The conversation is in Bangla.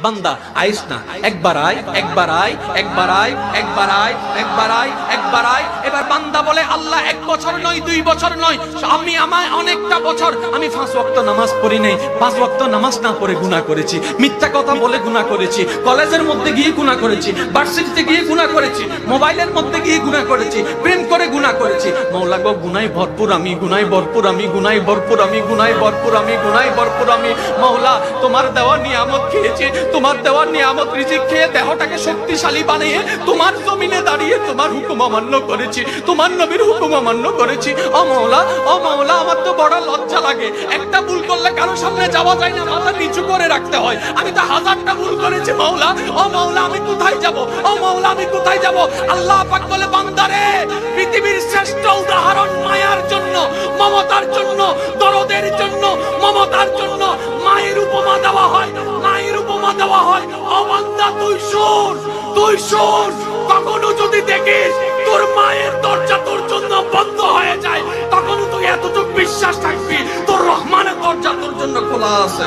বান্দা আইস না, একবার আয়, একবার আয়, একবার আয়, একবার আয়, একবার আয়, একবার আয়। এবার বান্দা বলে আল্লাহ 1 বছর নয় 2 বছর নয়, আমি আমায় অনেকটা বছর আমি 5 ওয়াক্ত নামাজ পড়ি নাই, 5 ওয়াক্ত নামাজ না পড়ে গুনাহ করেছি, মিথ্যা কথা বলে গুনাহ করেছি, কলেজের মধ্যে গিয়ে গুনাহ করেছি, ভার্সিটিতে গিয়ে গুনাহ করেছি, মোবাইলের মধ্যে গিয়ে গুনাহ করেছি, প্রেম করে গুনাহ করেছি। মাওলা গো গুনাহে ভরপুর আমি, গুনাহে ভরপুর আমি, গুনাহে ভরপুর আমি, গুনাহে ভরপুর আমি, গুনাহে ভরপুর আমি। মাওলা তোমার দেওয়া নিয়ামত খেয়েছি, তোমার দেওয়া নিয়ামত রিজিক খেয়ে দেহটাকে শক্তিশালী বানিয়ে তোমার জমিনে দাঁড়িয়ে তোমার হুকুম অমান্য করেছি, তোমার নবীর হুকুম অমান্য করেছি। ও মাওলা, ও মাওলা, আমার তো বড় লজ্জা লাগে, একটা ভুল করলে কারো সামনে যাওয়া যায় না, মাথা নিচু করে রাখতে হয়। আমি তো 1000টা ভুল করেছি মাওলা, ও মাওলা আমি কোথায় যাব, ও মাওলা আমি কোথায় যাব? আল্লাহ পাক বলে বান্দারে, পৃথিবীর শ্রেষ্ঠ উদাহরণ মায়ার জন্য, মমতার জন্য, দরদের জন্য, মমতার জন্য মায়ের উপমা দেওয়া হয়, মায়ের উপমা দেওয়া হয়। ও বান্দা তুই শোন, তুই শোন, কখনো যদি দেখিস তোর মায়ের দরজা তোর জন্য বন্ধ হয়ে যায়, তখন তুই এতটুকু বিশ্বাস থাকবি তোর রহমানের দরজা তোর জন্য খোলা আছে।